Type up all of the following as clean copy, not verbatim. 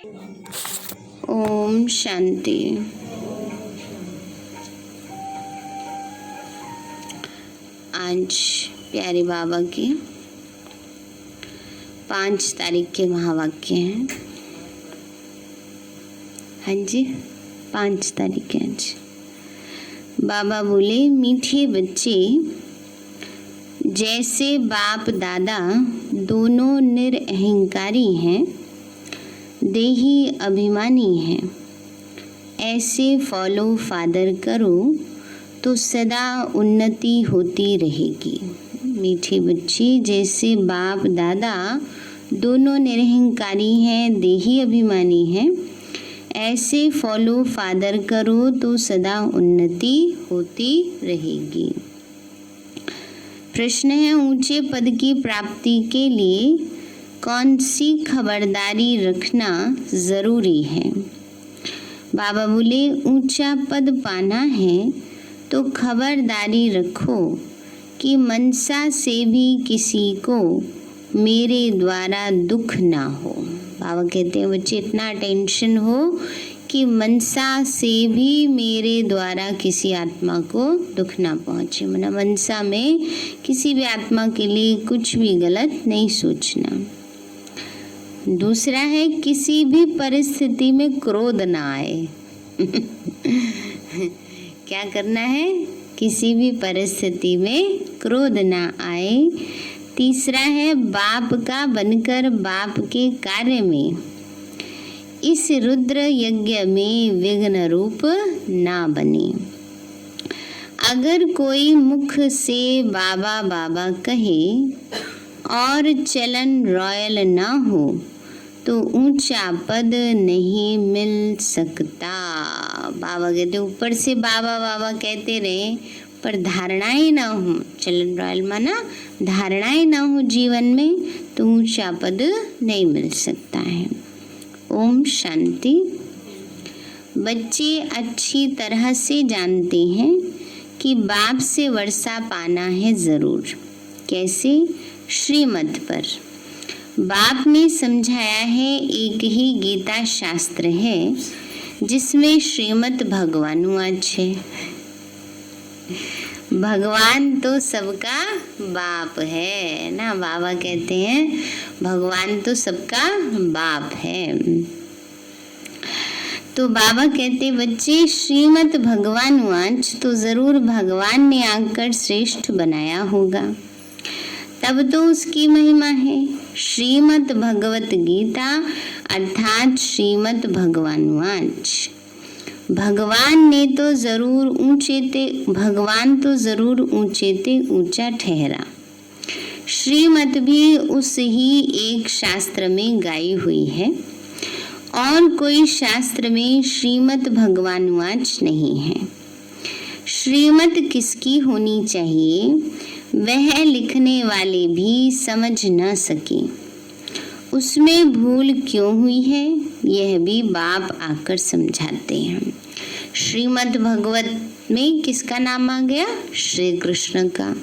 ओम शांति। आज प्यारे बाबा के 5 तारीख के महावाक्य हैं। हाँ जी, 5 तारीख है आज। बाबा बोले, मीठे बच्चे, जैसे बाप दादा दोनों निरअहंकारी हैं, देही अभिमानी हैं, ऐसे फॉलो फादर करो तो सदा उन्नति होती रहेगी। मीठे बच्चे, जैसे बाप दादा दोनों निरहंकारी हैं, देही अभिमानी हैं, ऐसे फॉलो फादर करो तो सदा उन्नति होती रहेगी। प्रश्न है, ऊंचे पद की प्राप्ति के लिए कौन सी खबरदारी रखना ज़रूरी है? बाबा बोले, ऊंचा पद पाना है तो खबरदारी रखो कि मनसा से भी किसी को मेरे द्वारा दुख ना हो। बाबा कहते हैं, बच्चे इतना टेंशन हो कि मनसा से भी मेरे द्वारा किसी आत्मा को दुख ना पहुँचे। मतलब मनसा में किसी भी आत्मा के लिए कुछ भी गलत नहीं सोचना। दूसरा है, किसी भी परिस्थिति में क्रोध ना आए। क्या करना है? किसी भी परिस्थिति में क्रोध ना आए। तीसरा है, बाप का बनकर बाप के कार्य में, इस रुद्र यज्ञ में विघ्न रूप ना बने। अगर कोई मुख से बाबा बाबा कहे और चलन रॉयल ना हो तो ऊंचा पद नहीं मिल सकता। बाबा कहते, ऊपर से बाबा बाबा कहते रहे पर धारणाएं ना हो, चलन रॉयल माना धारणाएं ना हो जीवन में, तो ऊंचा पद नहीं मिल सकता है। ओम शांति। बच्चे अच्छी तरह से जानते हैं कि बाप से वर्षा पाना है ज़रूर। कैसे? श्रीमत पर। बाप ने समझाया है, एक ही गीता शास्त्र है जिसमें श्रीमत भगवानुवाच है। भगवान तो सबका बाप है ना। बाबा कहते हैं भगवान तो सबका बाप है। तो बाबा कहते, बच्चे श्रीमत भगवानुवाच, तो ज़रूर भगवान ने आकर श्रेष्ठ बनाया होगा, तब तो उसकी महिमा है। श्रीमद् भगवत गीता अर्थात श्रीमद् भगवानुवाच। भगवान तो ज़रूर ऊंचे ते ऊंचा ठहरा। श्रीमत भी उस ही एक शास्त्र में गाई हुई है और कोई शास्त्र में श्रीमद् भगवानुवाच नहीं है। श्रीमत किसकी होनी चाहिए वह लिखने वाले भी समझ न सके। उसमें भूल क्यों हुई है यह भी बाप आकर समझाते हैं। श्रीमद् भगवत में किसका नाम आ गया? श्री कृष्ण का।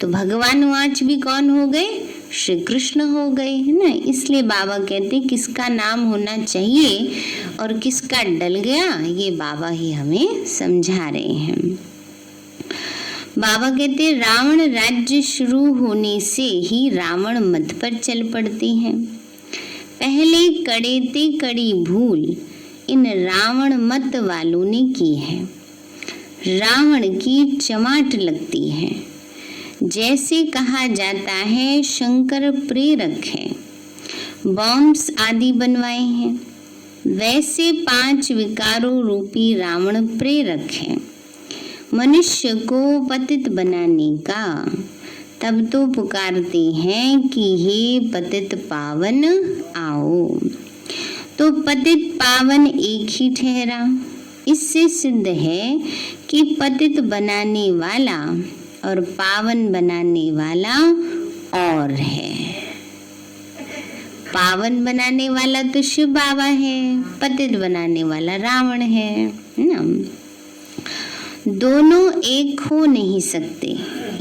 तो भगवानुवाच भी कौन हो गए? श्री कृष्ण हो गए, है ना। इसलिए बाबा कहते किसका नाम होना चाहिए और किसका डल गया, ये बाबा ही हमें समझा रहे हैं। बाबा कहते, रावण राज्य शुरू होने से ही रावण मत पर चल पड़ते हैं। पहले कड़े ते कड़ी भूल इन रावण मत वालों ने की है। रावण की चमाट लगती है। जैसे कहा जाता है शंकर प्रेरक है, बॉम्ब्स आदि बनवाए हैं, वैसे 5 विकारों रूपी रावण प्रेरक है मनुष्य को पतित बनाने का। तब तो पुकारते हैं कि हे पतित पावन आओ। तो पतित पावन एक ही ठहरा। इससे सिद्ध है कि पतित बनाने वाला और पावन बनाने वाला और है। पावन बनाने वाला तो शिव बाबा है, पतित बनाने वाला रावण है ना। दोनों एक हो नहीं सकते,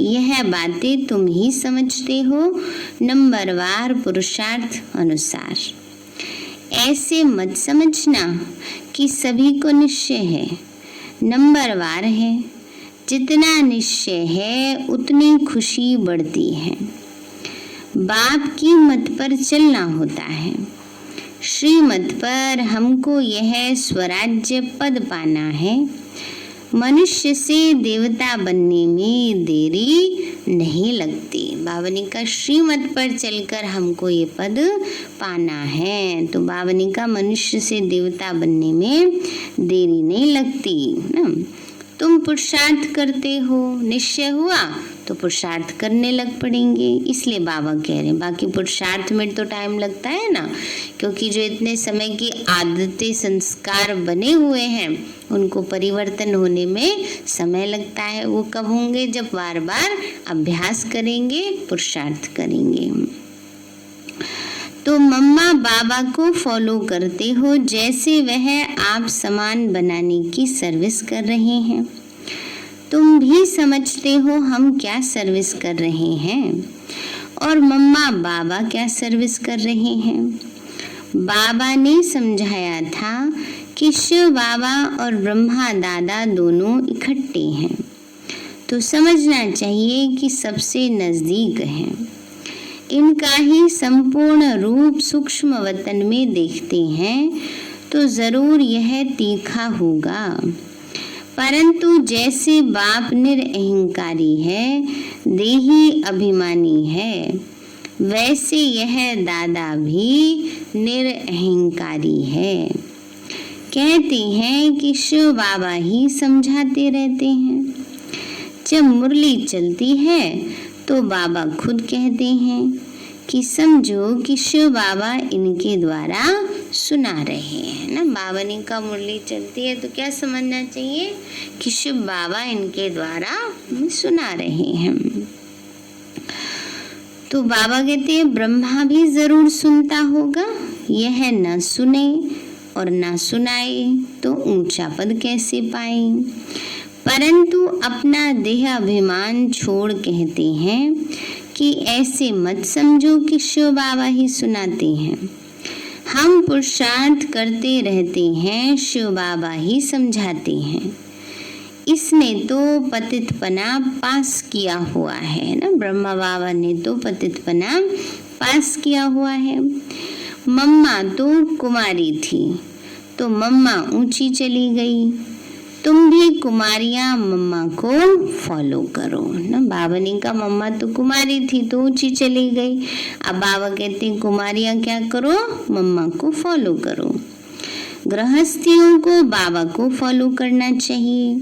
यह बातें तुम ही समझते हो नंबरवार पुरुषार्थ अनुसार। ऐसे मत समझना कि सभी को निश्चय है, नंबरवार है। जितना निश्चय है उतनी खुशी बढ़ती है। बाप की मत पर चलना होता है। श्रीमत पर हमको यह स्वराज्य पद पाना है। मनुष्य से देवता बनने में देरी नहीं लगती। बावनी का श्रीमत पर चलकर हमको ये पद पाना है, तो बावनी का मनुष्य से देवता बनने में देरी नहीं लगती ना। तुम पुरुषार्थ करते हो, निश्चय हुआ तो पुरुषार्थ करने लग पड़ेंगे, इसलिए बाबा कह रहे हैं। बाकी पुरुषार्थ में तो टाइम लगता है ना, क्योंकि जो इतने समय की आदतें संस्कार बने हुए हैं उनको परिवर्तन होने में समय लगता है। वो कब होंगे? जब बार बार अभ्यास करेंगे, पुरुषार्थ करेंगे। तो मम्मा बाबा को फॉलो करते हो जैसे वह आप समान बनाने की सर्विस कर रहे हैं। तुम भी समझते हो हम क्या सर्विस कर रहे हैं और मम्मा बाबा क्या सर्विस कर रहे हैं। बाबा ने समझाया था कि शिव बाबा और ब्रह्मा दादा दोनों इकट्ठे हैं, तो समझना चाहिए कि सबसे नजदीक हैं। इनका ही संपूर्ण रूप सूक्ष्म वतन में देखते हैं तो जरूर यह तीखा होगा, परंतु जैसे बाप निरअहंकारी है, देही अभिमानी है, वैसे यह दादा भी निरअहंकारी है। कहते हैं कि शिव बाबा ही समझाते रहते हैं। जब मुरली चलती है तो बाबा खुद कहते हैं कि समझो कि शिव बाबा इनके द्वारा सुना रहे हैं ना। बावनी का मुरली चलती है तो क्या समझना चाहिए कि शिव बाबा इनके द्वारा सुना रहे हैं। तो बाबा कहते हैं ब्रह्मा भी जरूर सुनता होगा, यह न सुने और न सुनाए तो ऊंचा पद कैसे पाए। परंतु अपना देह अभिमान छोड़ कहते हैं कि ऐसे मत समझो कि शिव बाबा ही सुनाते हैं। हम पुरुषार्थ करते रहते हैं, शिव बाबा ही समझाते हैं। इसने तो पतितपना पास किया हुआ है ना, ब्रह्मा बाबा ने तो पतितपना पास किया हुआ है। मम्मा तो कुमारी थी तो मम्मा ऊंची चली गई। तुम भी कुमारियां मम्मा को फॉलो करो ना। बावनी का मम्मा तो कुमारी थी तो ऊंची चली गई। अब बाबा कहते हैं कुमारियां क्या करो? मम्मा को फॉलो करो। गृहस्थियों को बाबा को फॉलो करना चाहिए।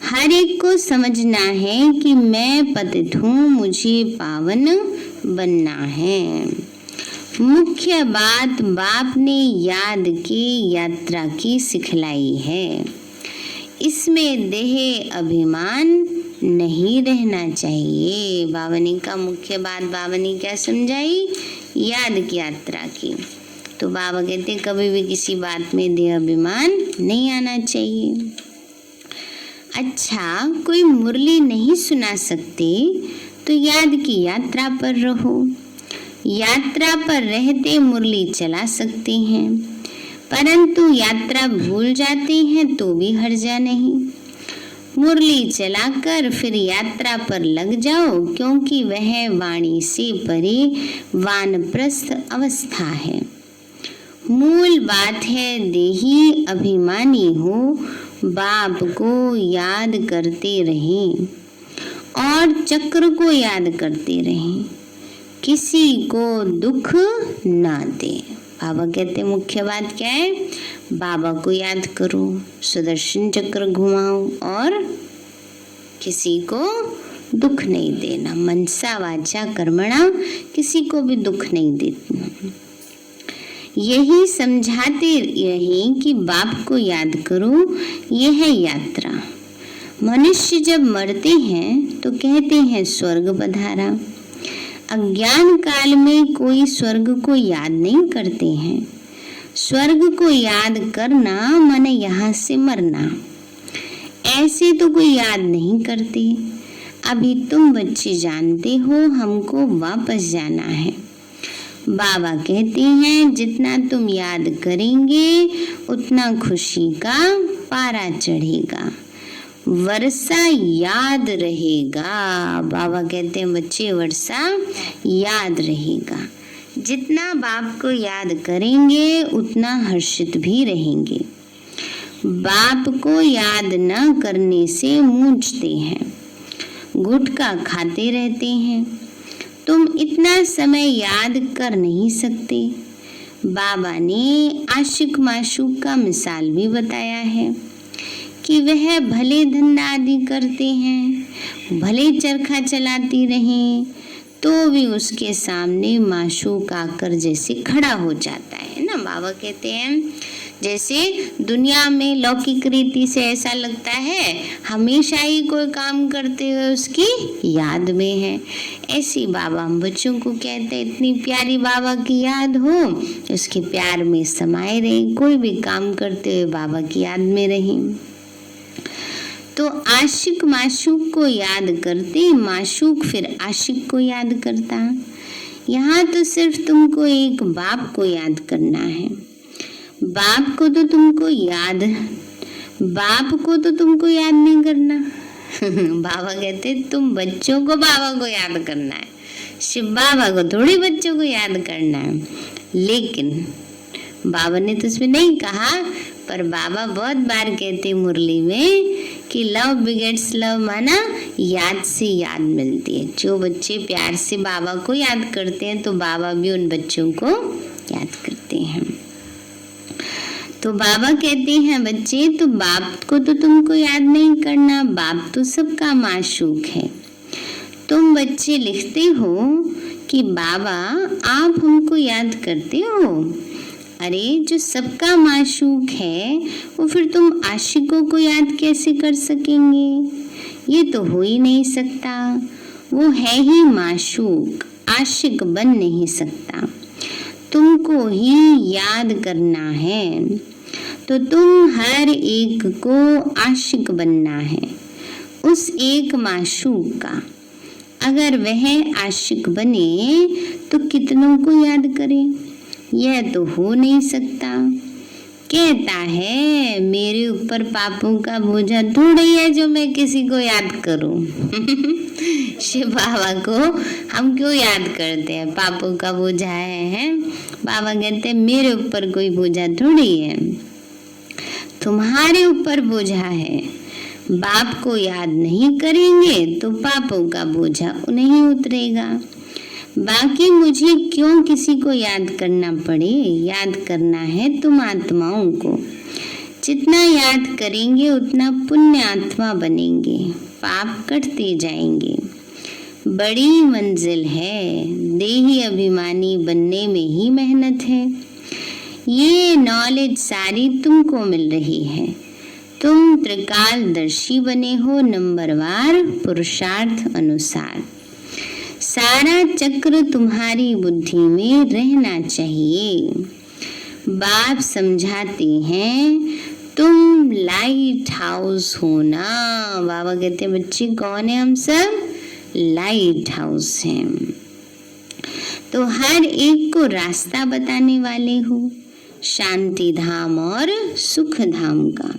हर एक को समझना है कि मैं पतित हूँ, मुझे पावन बनना है। मुख्य बात बाप ने याद की यात्रा की सिखलाई है। इसमें देह अभिमान नहीं रहना चाहिए। बावनी का मुख्य बात बावनी क्या समझाई? याद की यात्रा की। तो बाबा कहते कभी भी किसी बात में देह अभिमान नहीं आना चाहिए। अच्छा, कोई मुरली नहीं सुना सकते तो याद की यात्रा पर रहो। यात्रा पर रहते मुरली चला सकते हैं, परंतु यात्रा भूल जाते हैं तो भी हर्जा नहीं। मुरली चलाकर फिर यात्रा पर लग जाओ, क्योंकि वह वाणी से परे वानप्रस्थ अवस्था है। मूल बात है देही अभिमानी हो, बाप को याद करते रहें और चक्र को याद करते रहें, किसी को दुख ना दे। बाबा कहते मुख्य बात क्या है? बाबा को याद करो, सुदर्शन चक्र घुमाओ और किसी को दुख नहीं देना। मनसा वाचा कर्मणा, किसी को भी दुख नहीं देना। यही समझाते रहे कि बाप को याद करो, यह है यात्रा। मनुष्य जब मरते हैं तो कहते हैं स्वर्ग पधारा। अज्ञान काल में कोई स्वर्ग को याद नहीं करते हैं। स्वर्ग को याद करना माने यहाँ से मरना, ऐसे तो कोई याद नहीं करते। अभी तुम बच्चे जानते हो हमको वापस जाना है। बाबा कहते हैं जितना तुम याद करेंगे उतना खुशी का पारा चढ़ेगा, वर्षा याद रहेगा। बाबा कहते हैं बच्चे वर्षा याद रहेगा। जितना बाप को याद करेंगे उतना हर्षित भी रहेंगे। बाप को याद न करने से मूंझते हैं, गुटखा खाते रहते हैं। तुम इतना समय याद कर नहीं सकते। बाबा ने आशिक माशूक का मिसाल भी बताया है कि वह भले धंधा आदि करते हैं, भले चरखा चलाती रहें, तो भी उसके सामने माशूक आकर जैसे खड़ा हो जाता है ना। बाबा कहते हैं जैसे दुनिया में लौकिक रीति से ऐसा लगता है हमेशा ही कोई काम करते हुए उसकी याद में है, ऐसी बाबा हम बच्चों को कहते हैं इतनी प्यारी बाबा की याद हो, उसके प्यार में समाये रहें, कोई भी काम करते हुए बाबा की याद में रहें। तो आशिक माशूक को याद करते, माशूक फिर आशिक को याद करता। यहाँ तो सिर्फ तुमको एक बाप को याद करना है। बाप को तो तुमको याद नहीं करना। बाबा कहते तुम बच्चों को बाबा को याद करना है, शिव बाबा को थोड़ी बच्चों को याद करना है। लेकिन बाबा ने तो इसमें नहीं कहा, पर बाबा बहुत बार कहते मुरली में कि लव बिगेट्स लव, माना याद से याद मिलती है। जो बच्चे प्यार से बाबा को याद करते हैं तो बाबा भी उन बच्चों को याद करते हैं। तो बाबा कहते हैं बच्चे तो बाप को तो तुमको याद नहीं करना, बाप तो सबका माशूक है। तुम बच्चे लिखते हो कि बाबा आप हमको याद करते हो। अरे जो सबका माशूक है वो फिर तुम आशिकों को याद कैसे कर सकेंगे? ये तो हो ही नहीं सकता। वो है ही माशूक, आशिक बन नहीं सकता। तुमको ही याद करना है, तो तुम हर एक को आशिक बनना है उस एक माशूक का। अगर वह आशिक बने तो कितनों को याद करे? यह तो हो नहीं सकता। कहता है मेरे ऊपर पापों का बोझा थोड़ी है जो मैं किसी को याद करूं। शिव बाबा को हम क्यों याद करते हैं? पापों का बोझा है। बाबा कहते हैं मेरे ऊपर कोई बोझा थोड़ी है, तुम्हारे ऊपर बोझा है। बाप को याद नहीं करेंगे तो पापों का बोझा नहीं उतरेगा। बाकी मुझे क्यों किसी को याद करना पड़े? याद करना है तुम आत्माओं को। जितना याद करेंगे उतना पुण्य आत्मा बनेंगे, पाप कटते जाएंगे। बड़ी मंजिल है, देही अभिमानी बनने में ही मेहनत है। ये नॉलेज सारी तुमको मिल रही है। तुम त्रिकालदर्शी बने हो नंबरवार पुरुषार्थ अनुसार। सारा चक्र तुम्हारी बुद्धि में रहना चाहिए। बाप समझाते हैं तुम लाइट हाउस हो ना। बाबा कहते हैं बच्चे कौन है? हम सब लाइट हाउस हैं। तो हर एक को रास्ता बताने वाले हो, शांति धाम और सुख धाम का।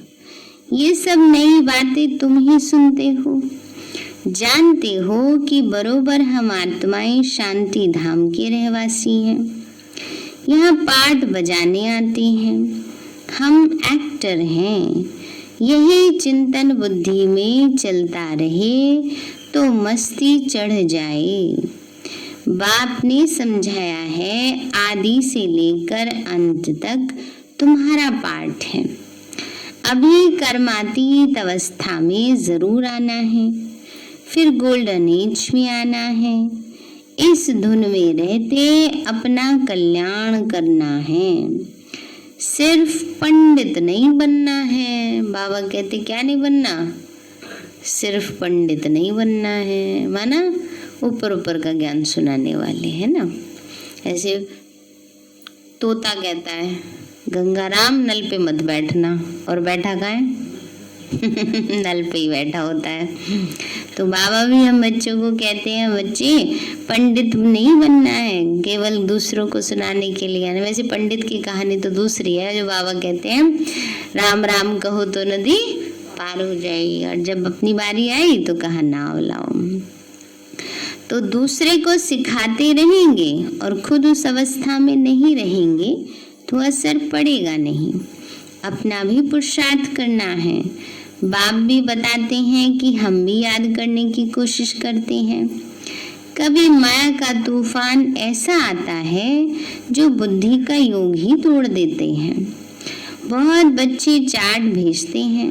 ये सब नई बातें तुम ही सुनते हो, जानते हो कि बरोबर हम आत्माएं शांति धाम के रहवासी हैं। यहाँ पाठ बजाने आते हैं, हम एक्टर हैं। यही चिंतन बुद्धि में चलता रहे तो मस्ती चढ़ जाए। बाप ने समझाया है आदि से लेकर अंत तक तुम्हारा पाठ है। अभी कर्मातीत अवस्था में जरूर आना है, फिर गोल्डन एज में आना है। इस धुन में रहते अपना कल्याण करना है, सिर्फ पंडित नहीं बनना है। बाबा कहते क्या नहीं बनना? सिर्फ पंडित नहीं बनना है, माना ऊपर ऊपर का ज्ञान सुनाने वाले है ना। ऐसे तोता कहता है गंगाराम नल पे मत बैठना, और बैठा कहाँ है? नल पे ही बैठा होता है। तो बाबा भी हम बच्चों को कहते हैं, बच्चे पंडित नहीं बनना है केवल दूसरों को सुनाने के लिए। वैसे पंडित की कहानी तो दूसरी है, जो बाबा कहते हैं राम राम कहो तो नदी पार हो जाएगी, और जब अपनी बारी आई तो कहा नाव लाओ। तो दूसरे को सिखाते रहेंगे और खुद उस अवस्था में नहीं रहेंगे तो असर पड़ेगा नहीं। अपना भी पुरुषार्थ करना है। बाप भी बताते हैं कि हम भी याद करने की कोशिश करते हैं। कभी माया का तूफान ऐसा आता है जो बुद्धि का योग ही तोड़ देते हैं। बहुत बच्चे चार्ट भेजते हैं,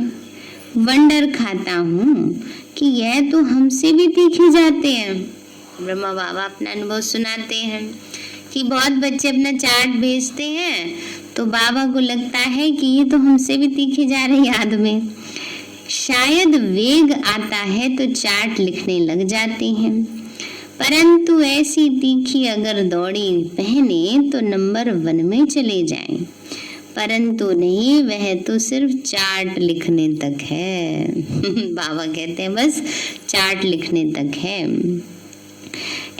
वंडर खाता हूँ कि यह तो हमसे भी तीखे जाते हैं। ब्रह्मा बाबा अपना अनुभव सुनाते हैं कि बहुत बच्चे अपना चार्ट भेजते हैं तो बाबा को लगता है कि ये तो हमसे भी तीखे जा रहे याद में। शायद वेग आता है तो चार्ट लिखने लग जाते हैं, परंतु ऐसी तीखी अगर दौड़ी पहने तो नंबर 1 में चले जाएं। परंतु नहीं, वह तो सिर्फ चार्ट लिखने तक है। बाबा कहते हैं बस चार्ट लिखने तक है।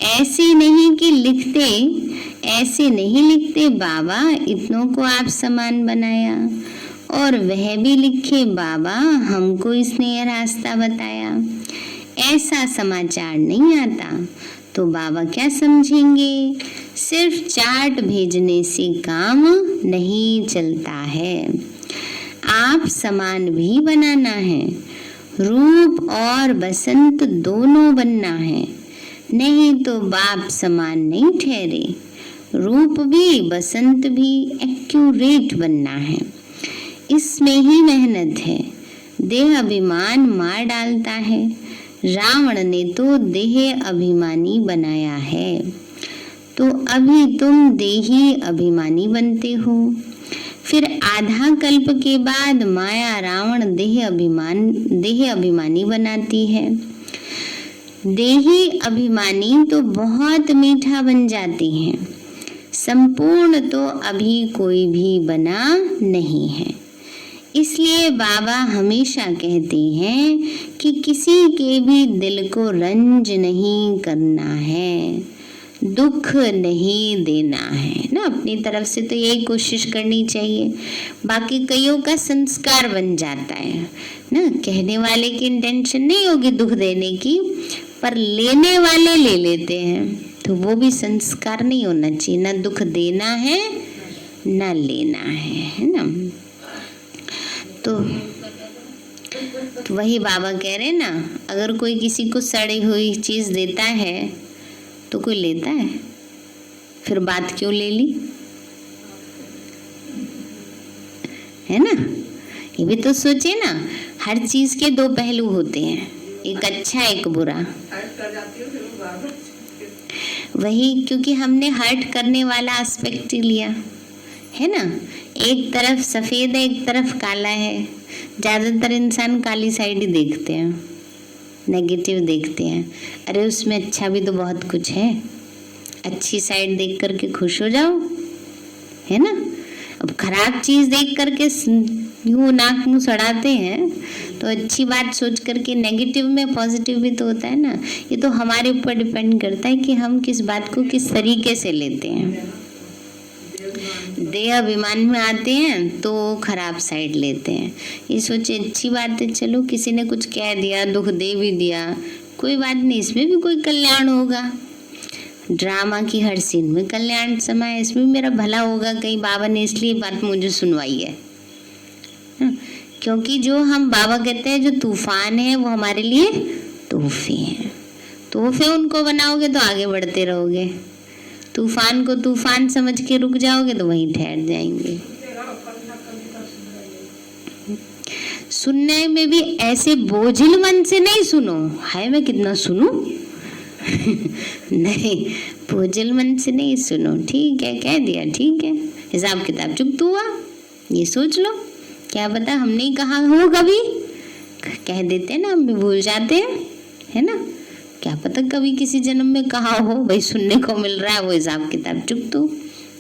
ऐसे नहीं लिखते बाबा इतनों को आप समान बनाया, और वह भी लिखे बाबा हमको इसने यह रास्ता बताया। ऐसा समाचार नहीं आता तो बाबा क्या समझेंगे? सिर्फ चार्ट भेजने से काम नहीं चलता है, आप समान भी बनाना है। रूप और बसंत दोनों बनना है, नहीं तो बाप समान नहीं ठहरे। रूप भी बसंत भी एक्यूरेट बनना है, इसमें ही मेहनत है। देह अभिमान मार डालता है। रावण ने तो देह अभिमानी बनाया है, तो अभी तुम देही अभिमानी बनते हो। फिर आधा कल्प के बाद माया रावण देह अभिमानी बनाती है। देही अभिमानी तो बहुत मीठा बन जाती हैं, संपूर्ण तो अभी कोई भी बना नहीं है। इसलिए बाबा हमेशा कहते हैं कि किसी के भी दिल को रंज नहीं करना है, दुख नहीं देना है ना। अपनी तरफ से तो यही कोशिश करनी चाहिए। बाकी कईयों का संस्कार बन जाता है ना, कहने वाले की इंटेंशन नहीं होगी दुख देने की, पर लेने वाले ले लेते हैं, तो वो भी संस्कार नहीं होना चाहिए। ना दुख देना है ना लेना है ना। तो वही बाबा कह रहे ना, अगर कोई किसी को सड़ी हुई चीज देता है तो कोई लेता है, फिर बात क्यों ले ली, है ना। ये भी तो सोचे ना, हर चीज के 2 पहलू होते हैं, एक अच्छा एक बुरा। वही, क्योंकि हमने हर्ट करने वाला एस्पेक्ट ही लिया है ना। एक तरफ सफेद है, एक तरफ काला है। ज्यादातर इंसान काली साइड ही देखते हैं, नेगेटिव देखते हैं। अरे उसमें अच्छा भी तो बहुत कुछ है, अच्छी साइड देख करके खुश हो जाओ, है ना। अब खराब चीज देख करके यूं नाक मुंह सड़ाते हैं, तो अच्छी बात सोच करके नेगेटिव में पॉजिटिव भी तो होता है ना। ये तो हमारे ऊपर डिपेंड करता है कि हम किस बात को किस तरीके से लेते हैं। देह अभिमान में आते हैं तो खराब साइड लेते हैं। ये सोचे अच्छी बात है, चलो किसी ने कुछ कह दिया, दुख दे भी दिया, कोई बात नहीं, इसमें भी कोई कल्याण होगा। ड्रामा की हर सीन में कल्याण समाया, इसमें मेरा भला होगा। कहीं बाबा ने इसलिए बात मुझे सुनवाई है, क्योंकि जो हम बाबा कहते हैं जो तूफान है वो हमारे लिए तोहफे हैं। तोहफे उनको बनाओगे तो आगे बढ़ते रहोगे, तूफान को तूफान समझ के रुक जाओगे तो वहीं ठहर जाएंगे। सुनने में भी ऐसे बोझिल मन से नहीं सुनो, हाय मैं कितना सुनूं। नहीं, बोझिल मन से नहीं सुनो। ठीक है, कह दिया ठीक है, हिसाब किताब चुकता हुआ, ये सोच लो। क्या पता हम नहीं कहा हो, कभी कह देते हैं ना, हम भी भूल जाते हैं, है ना। क्या पता कभी किसी जन्म में कहा हो, भाई सुनने को मिल रहा है, वो हिसाब किताब चुक दो,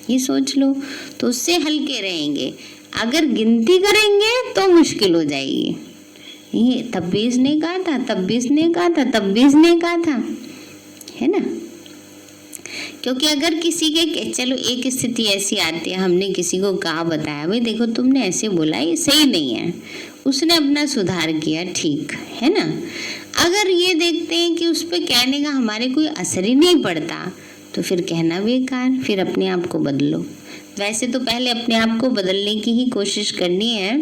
ये सोच लो, तो उससे हल्के रहेंगे। अगर गिनती करेंगे तो मुश्किल हो जाएगी, ये तब भी इसने कहा था, तब भी इसने कहा था, तब भी इसने कहा था, है ना। क्योंकि अगर किसी के, चलो एक स्थिति ऐसी आती है, हमने किसी को कहा बताया, भाई देखो तुमने ऐसे बोला, ये सही नहीं है, उसने अपना सुधार किया, ठीक है ना। अगर ये देखते हैं कि उस पर कहने का हमारे कोई असर ही नहीं पड़ता, तो फिर कहना बेकार, फिर अपने आप को बदलो। वैसे तो पहले अपने आप को बदलने की ही कोशिश करनी है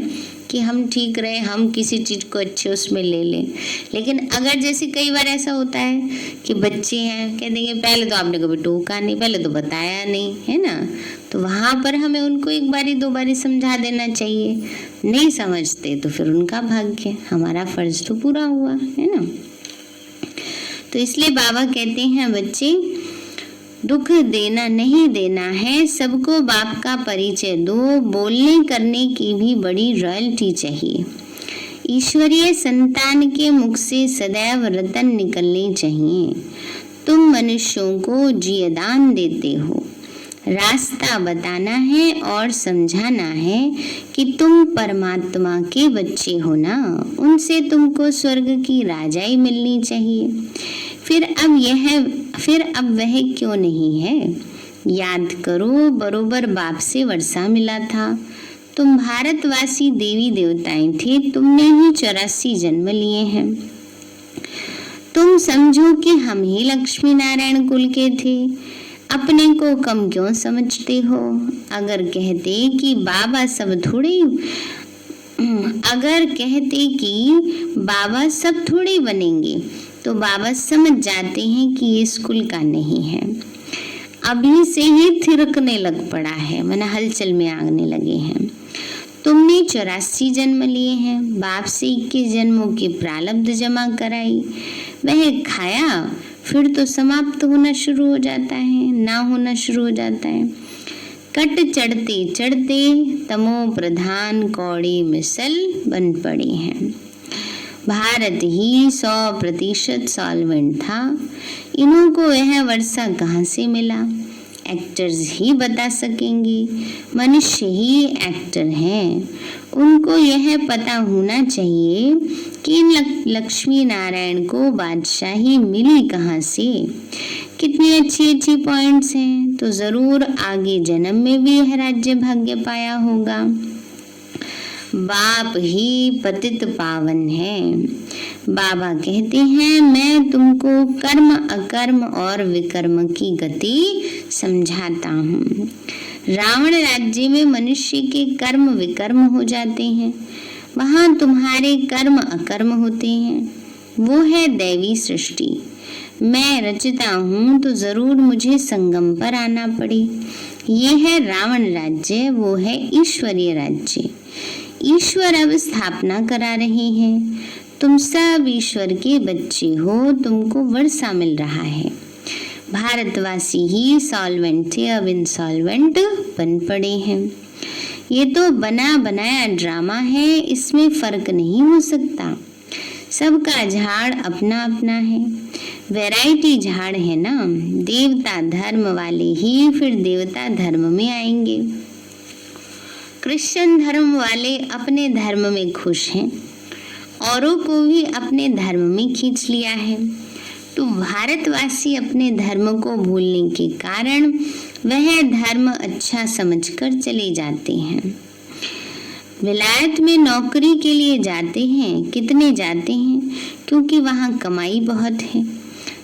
कि हम ठीक रहे, हम किसी चीज़ को अच्छे उसमें ले लें। लेकिन अगर जैसे कई बार ऐसा होता है कि बच्चे हैं, कह देंगे पहले तो आपने कभी टोका नहीं, पहले तो बताया नहीं, है ना, तो वहाँ पर हमें उनको एक बारी दो बारी समझा देना चाहिए। नहीं समझते तो फिर उनका भाग्य, हमारा फर्ज तो पूरा हुआ, है ना। तो इसलिए बाबा कहते हैं बच्चे, दुख देना नहीं देना है, सबको बाप का परिचय दो, बोलने करने की भी बड़ी रॉयल्टी चाहिए। ईश्वरीय संतान के मुख से सदैव रतन निकलने चाहिए। तुम मनुष्यों को जियदान देते हो, रास्ता बताना है और समझाना है कि तुम परमात्मा के बच्चे हो ना, उनसे तुमको स्वर्ग की राजाई मिलनी चाहिए। फिर अब वह क्यों नहीं है? याद करो, बरोबर बाप से वर्षा मिला था। तुम भारतवासी देवी देवताएं थे, तुमने ही 84 जन्म लिए हैं। तुम समझो कि हम ही लक्ष्मी नारायण कुल के थे, अपने को कम क्यों समझते हो? अगर कहते कि बाबा सब थोड़े बनेंगे, तो बाबा समझ जाते हैं कि ये स्कूल का नहीं है। अभी से ही थिरकने लग पड़ा है, माने हलचल में आने लगे हैं। तुमने 84 जन्म लिए हैं, बाप से 21 जन्मों की प्रारब्ध जमा कराई, वह खाया, फिर तो समाप्त होना शुरू हो जाता है, ना होना शुरू हो जाता है। कट चढ़ते चढ़ते तमो प्रधान कौड़ी मिसल बन पड़े हैं। भारत ही 100% सॉल्वेंट था, इन्हों को यह वर्षा कहाँ से मिला? एक्टर्स ही बता सकेंगे, मनुष्य ही एक्टर हैं। उनको यह पता होना चाहिए कि लक्ष्मी नारायण को बादशाही मिली कहाँ से। कितनी अच्छी पॉइंट्स हैं, तो जरूर आगे जन्म में भी यह राज्य भाग्य पाया होगा। बाप ही पतित पावन है। बाबा कहते हैं, मैं तुमको कर्म अकर्म और विकर्म की गति समझाता हूँ। रावण राज्य में मनुष्य के कर्म विकर्म हो जाते हैं, वहाँ तुम्हारे कर्म अकर्म होते हैं। वो है दैवी सृष्टि। मैं रचता हूँ तो जरूर मुझे संगम पर आना पड़े। ये है रावण राज्य, वो है ईश्वरीय राज्य। ईश्वर अब स्थापना करा रहे हैं। तुम सब ईश्वर के बच्चे हो, तुमको वर्षा मिल रहा है। भारतवासी ही सॉल्वेंट थे, अब इंसॉल्वेंट बन पड़े हैं। ये तो बना बनाया ड्रामा है, इसमें फर्क नहीं हो सकता। सबका झाड़ अपना अपना है, वैरायटी झाड़ है ना। देवता धर्म वाले ही फिर देवता धर्म में आएंगे। क्रिश्चियन धर्म वाले अपने धर्म में खुश हैं, औरों को भी अपने धर्म में खींच लिया है। तो भारतवासी अपने धर्म को भूलने के कारण वह धर्म अच्छा समझकर चले जाते हैं। विलायत में नौकरी के लिए जाते हैं, कितने जाते हैं? क्योंकि वहाँ कमाई बहुत है।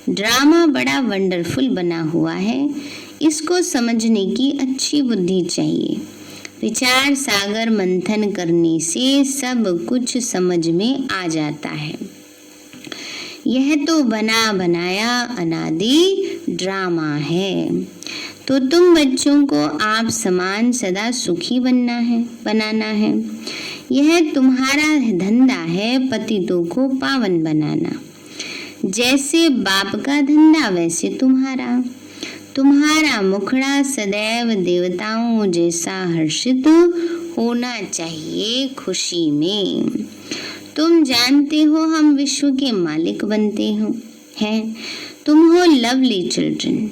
ड्रामा बड़ा वंडरफुल बना हुआ है, इसको समझने की अच्छी बुद्धि चाहिए। विचार सागर मंथन करने से सब कुछ समझ में आ जाता है। यह तो बना बनाया अनादि ड्रामा है। तो तुम बच्चों को आप समान सदा सुखी बनाना है। यह तुम्हारा धंधा है, पतितों को पावन बनाना। जैसे बाप का धंधा वैसे तुम्हारा मुखड़ा सदैव देवताओं जैसा हर्षित होना चाहिए खुशी में। तुम जानते हो हम विश्व के मालिक बनते हैं। तुम हो लवली चिल्ड्रन।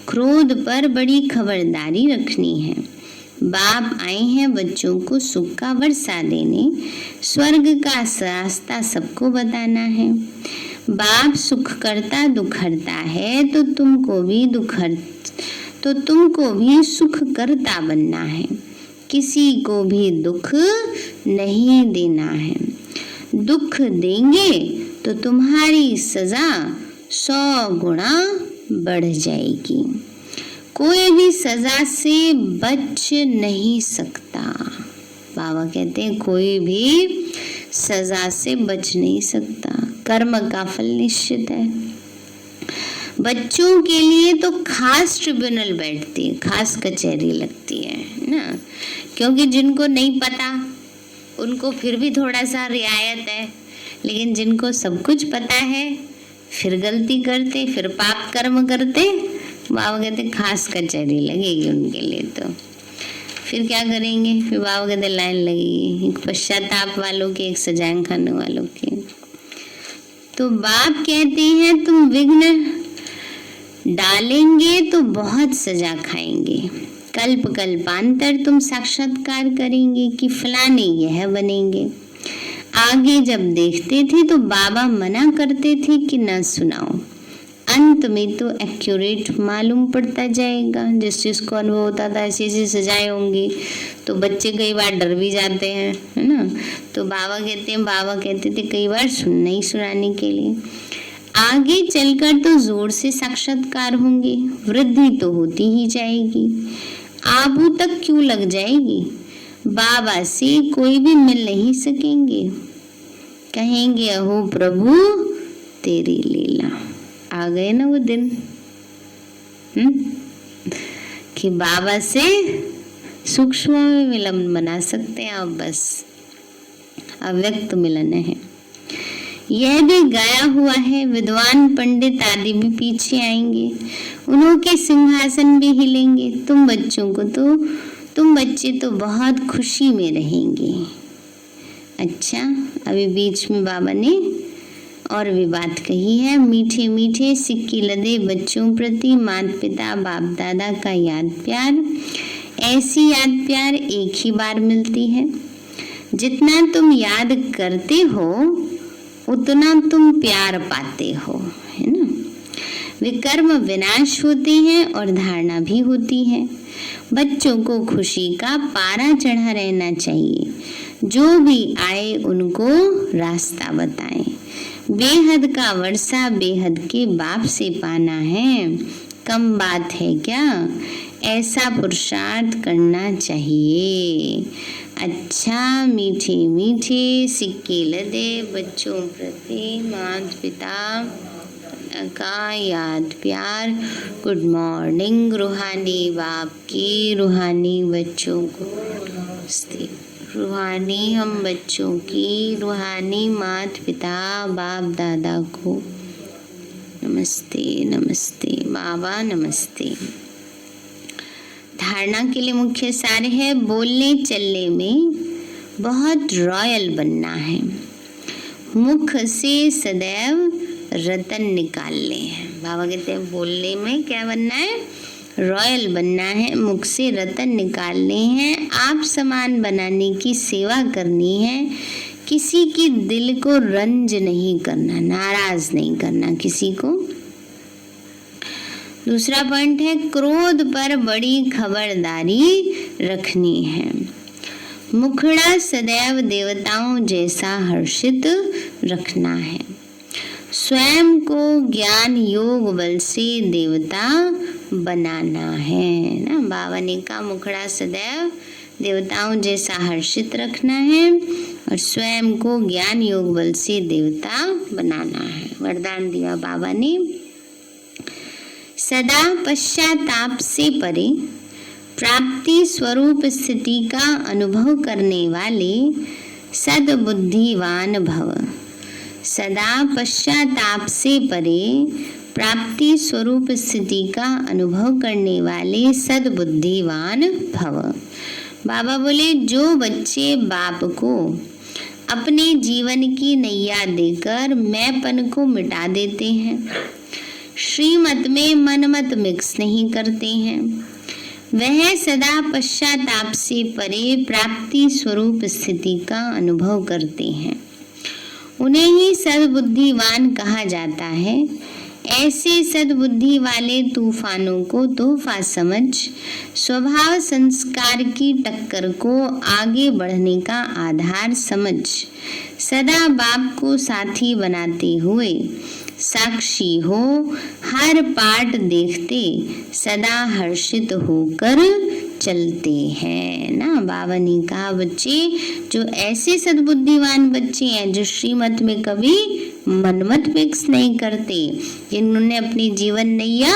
क्रोध पर बड़ी खबरदारी रखनी है। बाप आए हैं बच्चों को सुख का वर्षा देने, स्वर्ग का रास्ता सबको बताना है। बाप सुख करता दुख हरता है तो तुमको भी सुख करता बनना है। किसी को भी दुख नहीं देना है। दुख देंगे तो तुम्हारी सजा 100 गुना बढ़ जाएगी। कोई भी सजा से बच नहीं सकता। बाबा कहते हैं कोई भी सजा से बच नहीं सकता। कर्म का फल निश्चित है। बच्चों के लिए तो खास ट्रिब्यूनल बैठती है, खास कचहरी लगती है ना, क्योंकि जिनको नहीं पता उनको फिर भी थोड़ा सा रियायत है, लेकिन जिनको सब कुछ पता है फिर गलती करते, फिर पाप कर्म करते, बाबा कहते खास कचहरी लगेगी उनके लिए। तो फिर क्या करेंगे? फिर बाबा कहते लाइन लगेगी, एक पश्चाताप वालों की, एक सजाएं खाने वालों की। तो बाप कहते हैं तुम विघ्न डालेंगे तो बहुत सजा खाएंगे। कल्प कल्पांतर तुम साक्षात्कार करेंगे कि फलाने यह बनेंगे। आगे जब देखते थे तो बाबा मना करते थे कि न सुनाओ। अंत में तो एक्यूरेट मालूम पड़ता जाएगा। जिस चीज को अनुभव होता था ऐसी ऐसी सजाएं होंगी, तो बच्चे कई बार डर भी जाते हैं, है ना। तो बाबा कहते थे कई बार नहीं सुनाने के लिए। आगे चलकर तो जोर से साक्षात्कार होंगे, वृद्धि तो होती ही जाएगी। आबू तक क्यों लग जाएगी? बाबा से कोई भी मिल नहीं सकेंगे। कहेंगे अहो प्रभु तेरी लीला। आ गए ना वो दिन कि बाबा से सूक्ष्म में मिलन बना सकते हैं। अब बस अव्यक्त मिलन है। यह भी गाया हुआ है, विद्वान पंडित आदि भी पीछे आएंगे, उन्हों के सिंहासन भी हिलेंगे। तुम बच्चे तो बहुत खुशी में रहेंगे। अच्छा, अभी बीच में बाबा ने और भी बात कही है। मीठे मीठे सिक्के लदे बच्चों प्रति माता पिता बाप दादा का याद प्यार। ऐसी याद प्यार एक ही बार मिलती है। जितना तुम याद करते हो उतना तुम प्यार पाते हो, है ना। विकर्म विनाश होते हैं और धारणा भी होती है। बच्चों को खुशी का पारा चढ़ा रहना चाहिए। जो भी आए उनको रास्ता बताएं। बेहद का वर्षा बेहद के बाप से पाना है, कम बात है क्या? ऐसा पुरुषार्थ करना चाहिए। अच्छा, मीठे मीठे सिक्के लदे बच्चों प्रति माता पिता का याद प्यार। गुड मॉर्निंग रूहानी बाप की, रूहानी बच्चों को नमस्ते। रूहानी हम बच्चों की, रूहानी माता पिता बाप दादा को नमस्ते नमस्ते। बाबा नमस्ते। धारणा के लिए मुख्य सार है, बोलने चलने में बहुत रॉयल बनना है। मुख से सदैव रतन निकालने हैं। बाबा कहते हैं बोलने में क्या बनना है? रॉयल बनना है। मुख से रतन निकालने हैं। आप समान बनाने की सेवा करनी है। किसी की दिल को रंज नहीं करना, नाराज नहीं करना किसी को। दूसरा पॉइंट है, क्रोध पर बड़ी खबरदारी रखनी है। मुखड़ा सदैव देवताओं जैसा हर्षित रखना है। स्वयं को ज्ञान योग बल से देवता बनाना है ना। बाबा ने कहा मुखड़ा सदैव देवताओं जैसा हर्षित रखना है और स्वयं को ज्ञान योग बल से देवता बनाना है। वरदान दिया बाबा ने। सदा पश्चाताप से परे प्राप्ति स्वरूप स्थिति का अनुभव करने वाले सद्बुद्धिवान भव। सदा पश्चाताप से परे प्राप्ति स्वरूप स्थिति का अनुभव करने वाले सद्बुद्धिवान भव। बाबा बोले जो बच्चे बाप को अपने जीवन की नैया देकर मैंपन को मिटा देते हैं, श्रीमत में मनमत मिक्स नहीं करते हैं, वह सदा पश्चाताप से परे प्राप्ति स्वरूप स्थिति का अनुभव करते हैं। उन्हें ही सद्बुद्धिवान कहा जाता है। ऐसे सद्बुद्धि वाले तूफानों को तोहफा समझ स्वभाव संस्कार की टक्कर को आगे बढ़ने का आधार समझ सदा बाप को साथी बनाते हुए साक्षी हो हर पाठ देखते सदा हर्षित होकर चलते हैं ना। बाबा ने कहा बच्चे जो ऐसे सद्बुद्धिवान बच्चे हैं जो श्रीमत में कभी मनमत फिक्स नहीं करते, जिन्होंने अपनी जीवन नैया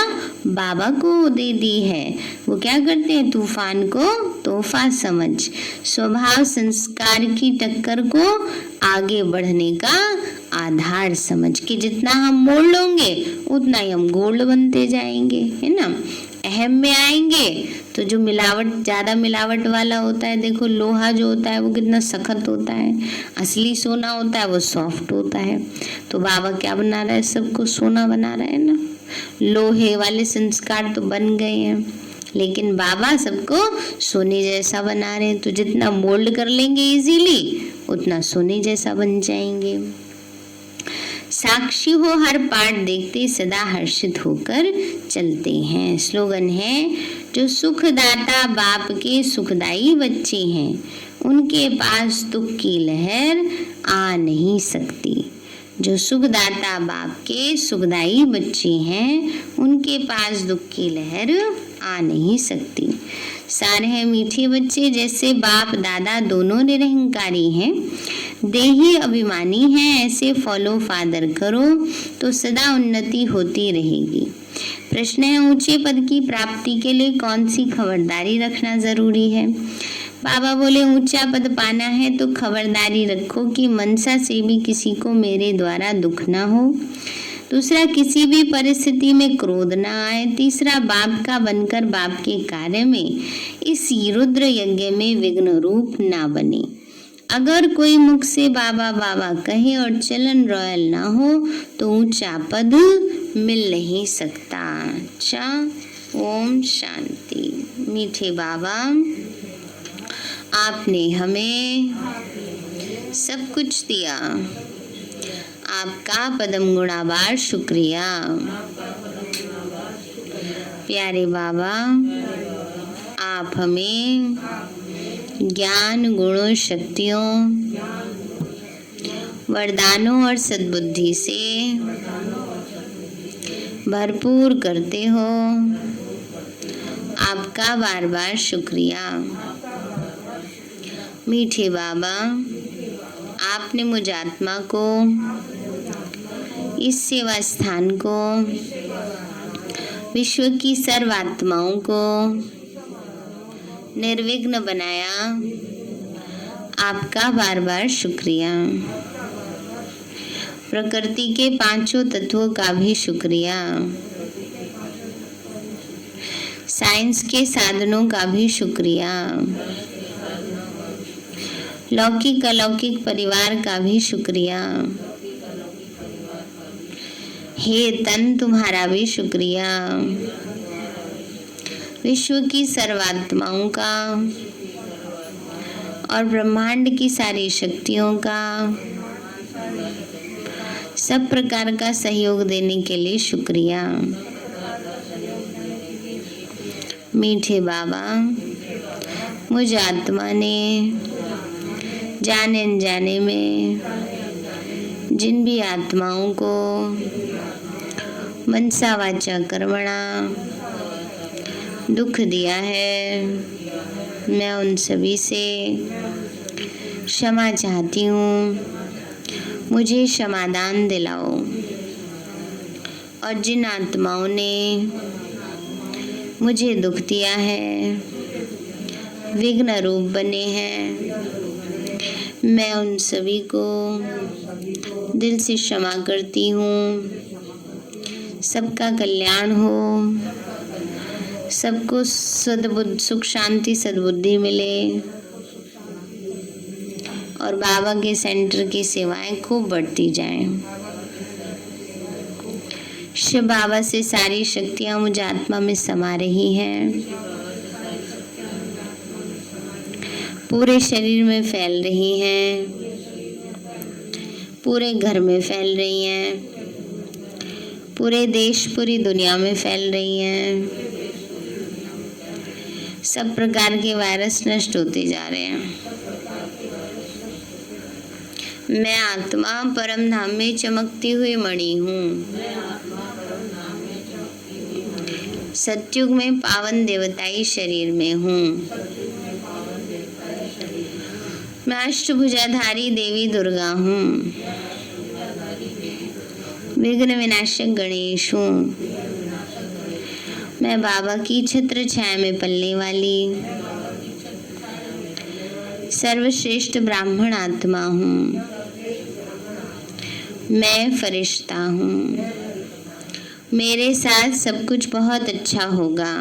बाबा को दे दी है, वो क्या करते हैं तूफान को तोहफा समझ स्वभाव संस्कार की टक्कर को आगे बढ़ने का आधार समझ के जितना हम मोड़ लोगे उतना ही हम गोल्ड बनते जाएंगे, है ना। अहम में आएंगे तो जो मिलावट ज्यादा मिलावट वाला होता है, देखो लोहा जो होता है वो कितना सख्त होता है, असली सोना होता है वो सॉफ्ट होता है। तो बाबा क्या बना रहा है, सबको सोना बना रहा है ना। लोहे वाले संस्कार तो बन गए हैं लेकिन बाबा सबको सोने जैसा बना रहे हैं। तो जितना मोल्ड कर लेंगे इजीली उतना सोने जैसा बन जाएंगे। साक्षी हो हर पाठ देखते सदा हर्षित होकर चलते हैं। स्लोगन है जो सुखदाता बाप के सुखदाई बच्चे हैं उनके पास दुख की लहर आ नहीं सकती। जो सुखदाता बाप के सुखदाई बच्चे हैं उनके पास दुख की लहर आ नहीं सकती। सारे हैं मीठे बच्चे जैसे बाप दादा दोनों निरहंकारी हैं, देही अभिमानी हैं, ऐसे फॉलो फादर करो तो सदा उन्नति होती रहेगी। प्रश्न है ऊंचे पद की प्राप्ति के लिए कौन सी खबरदारी रखना जरूरी है। बाबा बोले ऊंचा पद पाना है तो खबरदारी रखो कि मनसा से भी किसी को मेरे द्वारा दुख ना हो। दूसरा किसी भी परिस्थिति में क्रोध ना आए। तीसरा बाप का बनकर बाप के कार्य में इस रुद्र यज्ञ में विघ्न रूप ना बने। अगर कोई मुख से बाबा बाबा कहे और चलन रॉयल ना हो तो ऊंचा पद मिल नहीं सकता। अच्छा, ओम शांति। मीठे बाबा आपने हमें सब कुछ दिया, आपका पदम गुणाबार शुक्रिया। प्यारे बाबा आप हमें ज्ञान गुणों शक्तियों वरदानों और सद्बुद्धि से भरपूर करते हो, आपका बार बार शुक्रिया। मीठे बाबा आपने मुझ आत्मा को इस सेवा स्थान को विश्व की सर्व आत्माओं को निर्विघ्न बनाया, आपका बार बार शुक्रिया। प्रकृति के पांचों तत्वों का भी शुक्रिया, साइंस के साधनों का भी शुक्रिया, लौकिक अलौकिक परिवार का भी शुक्रिया। हे तन तुम्हारा भी शुक्रिया। विश्व की सर्वात्माओं का और ब्रह्मांड की सारी शक्तियों का सब प्रकार का सहयोग देने के लिए शुक्रिया। मीठे बाबा मुझ आत्मा ने जाने अनजाने में जिन भी आत्माओं को मनसा वाचा कर्मणा दुख दिया है, मैं उन सभी से क्षमा चाहती हूँ। मुझे क्षमादान दिलाओ। और जिन आत्माओं ने मुझे दुख दिया है, विघ्न रूप बने हैं, मैं उन सभी को दिल से क्षमा करती हूँ। सबका कल्याण हो, सबको सुख शांति सद्बुद्धि मिले और बाबा के सेंटर की सेवाएं खूब बढ़ती जाएं। शिव बाबा से सारी शक्तियां मुझ आत्मा में समा रही हैं। पूरे शरीर में फैल रही हैं, पूरे घर में फैल रही हैं, पूरे देश पूरी दुनिया में फैल रही हैं। सब प्रकार के वायरस नष्ट होते जा रहे हैं। मैं आत्मा परम धाम में चमकती हुई मणि हूँ। सतयुग में पावन देवताई शरीर में हूँ। मैं अष्टभुजाधारी देवी दुर्गा हूँ। विघ्न विनाशक गणेश हूँ। मैं बाबा की छत्र छाया में पलने वाली सर्वश्रेष्ठ ब्राह्मण आत्मा हूँ। मैं फरिश्ता हूँ। मेरे साथ सब कुछ बहुत अच्छा होगा।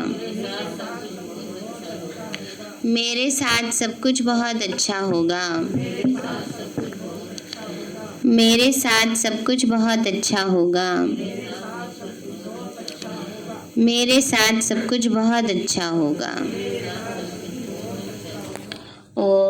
मेरे साथ सब कुछ बहुत अच्छा होगा। मेरे साथ सब कुछ बहुत अच्छा होगा। मेरे साथ सब कुछ बहुत अच्छा होगा। ओम